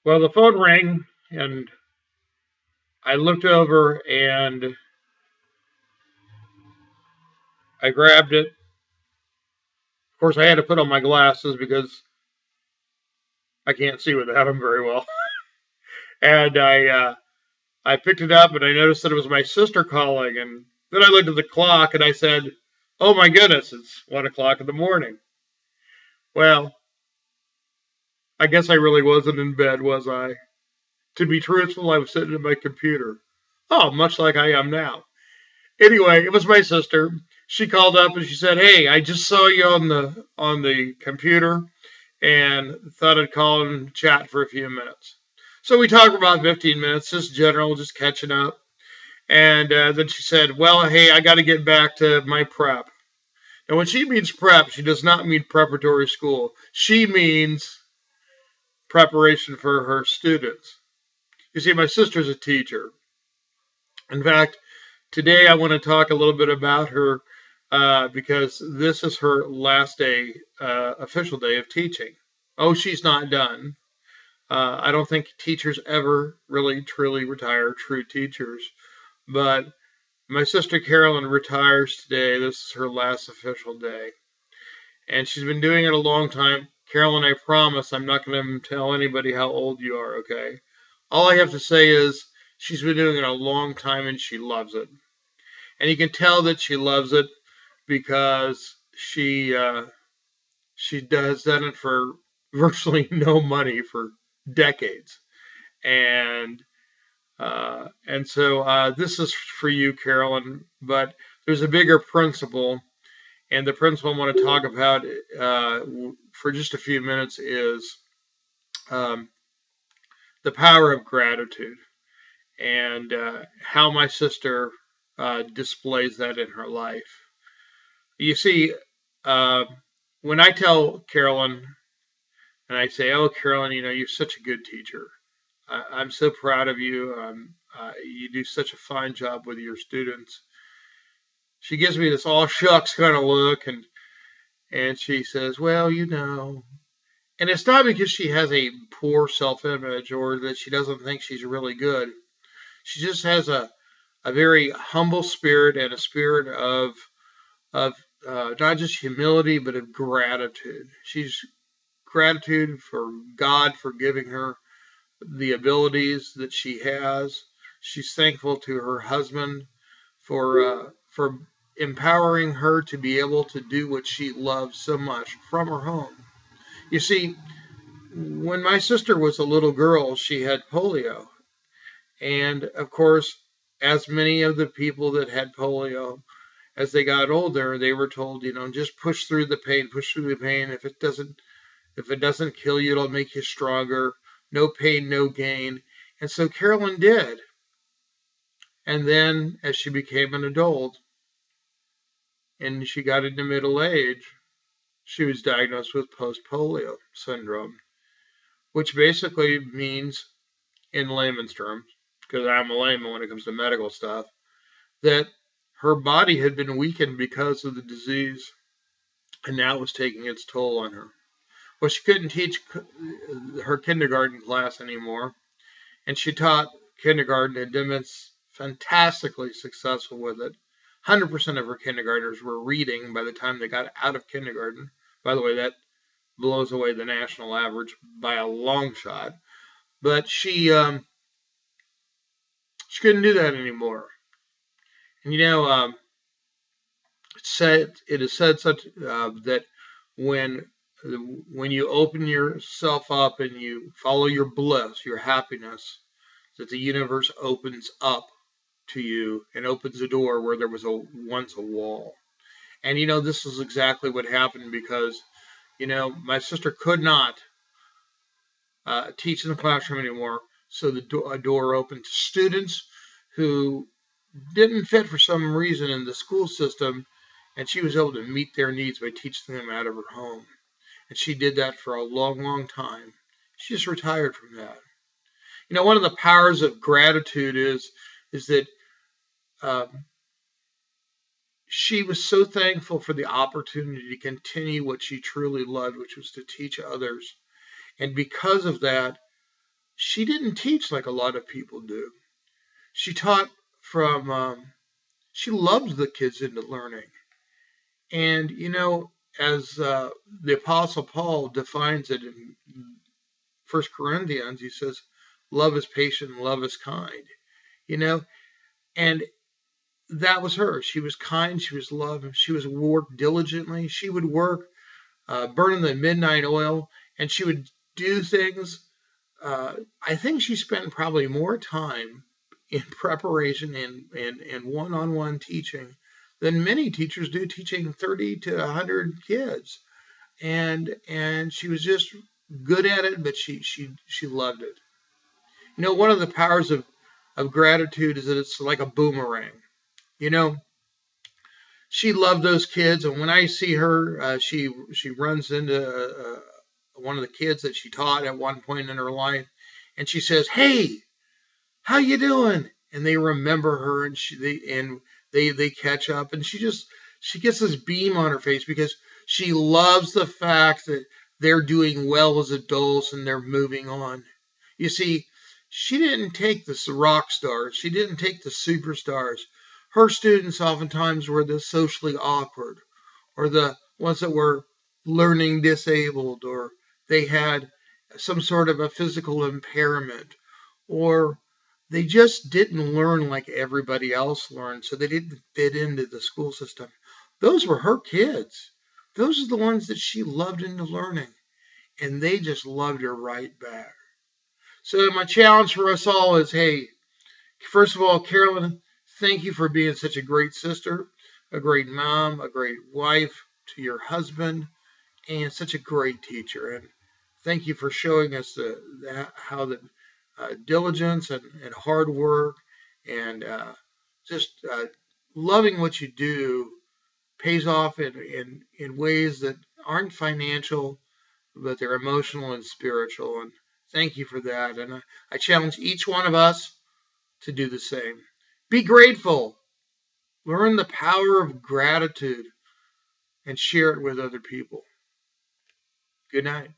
Well, the phone rang, and I looked over and I grabbed it. Of course, I had to put on my glasses because I can't see without them very well. And I picked it up, and I noticed that it was my sister calling. And then I looked at the clock, and I said, "Oh my goodness, it's 1 o'clock in the morning." Well, I guess I really wasn't in bed, was I? To be truthful, I was sitting at my computer. Oh, much like I am now. Anyway, it was my sister. She called up and she said, "Hey, I just saw you on the computer and thought I'd call and chat for a few minutes." So we talked for about 15 minutes, just general, just catching up. And then she said, "Well, hey, I got to get back to my prep." And when she means prep, she does not mean preparatory school. She means preparation for her students. You see, my sister's a teacher. In fact, today I want to talk a little bit about her because this is her last day, official day of teaching. Oh, she's not done. I don't think teachers ever really truly retire, true teachers. But my sister Carolyn retires today. This is her last official day. And she's been doing it a long time. Carolyn, I promise I'm not going to tell anybody how old you are, okay? All I have to say is she's been doing it a long time and she loves it. And you can tell that she loves it because she does done it for virtually no money for decades. And so this is for you, Carolyn. But there's a bigger principle, and the principle I want to talk about for just a few minutes is um, the power of gratitude and how my sister displays that in her life. You see, uh, when I tell Carolyn and I say, "Oh, Carolyn, you're such a good teacher. I'm so proud of you. You do such a fine job with your students." She gives me this all shucks kind of look, and she says, "Well, and it's not because she has a poor self image or that she doesn't think she's really good. She just has a very humble spirit and a spirit of not just humility, but of gratitude. She's gratitude for God for giving her the abilities that she has. She's thankful to her husband for empowering her to be able to do what she loves so much from her home. You see, when my sister was a little girl, she had polio, and of course, as many of the people that had polio, as they got older, they were told, just push through the pain, push through the pain. If it doesn't kill you, it'll make you stronger. No pain, no gain. And so Carolyn did. And then as she became an adult and she got into middle age, she was diagnosed with post polio syndrome, which basically means, in layman's terms, because I'm a layman when it comes to medical stuff, that her body had been weakened because of the disease and now it was taking its toll on her. Well, she couldn't teach her kindergarten class anymore, and she taught kindergarten and been fantastically successful with it. 100% of her kindergartners were reading by the time they got out of kindergarten. By the way, that blows away the national average by a long shot. But she couldn't do that anymore. And it is said such that when when you open yourself up and you follow your bliss, your happiness, that the universe opens up to you and opens a door where there was once a wall. And this is exactly what happened because my sister could not teach in the classroom anymore, so a door opened to students who didn't fit for some reason in the school system, and she was able to meet their needs by teaching them out of her home. And she did that for a long, long time. She just retired from that. One of the powers of gratitude is that um, she was so thankful for the opportunity to continue what she truly loved, which was to teach others. And because of that, she didn't teach like a lot of people do. She taught from, she loved the kids into learning. And, as the Apostle Paul defines it in First Corinthians, he says, love is patient, love is kind, you know, and that was her. She was kind, she was loving, she was worked diligently. She would work, burning the midnight oil, and she would do things. I think she spent probably more time in preparation and one-on-one teaching than many teachers do teaching 30 to 100 kids. And she was just good at it, but she loved it. One of the powers of gratitude is that it's like a boomerang. You know, she loved those kids, and when I see her, she runs into one of the kids that she taught at one point in her life, and she says, "Hey, how you doing?" And they remember her, and they catch up, and she gets this beam on her face because she loves the fact that they're doing well as adults and they're moving on. You see, she didn't take the rock stars. She didn't take the superstars. Her students oftentimes were the socially awkward, or the ones that were learning disabled, or they had some sort of a physical impairment, or they just didn't learn like everybody else learned, so they didn't fit into the school system. Those were her kids. Those are the ones that she loved into learning, and they just loved her right back. So my challenge for us all is, hey, first of all, Carolyn, thank you for being such a great sister, a great mom, a great wife to your husband, and such a great teacher. And thank you for showing us how the diligence and hard work and just loving what you do pays off in ways that aren't financial, but they're emotional and spiritual. And thank you for that. And I challenge each one of us to do the same. Be grateful. Learn the power of gratitude and share it with other people. Good night.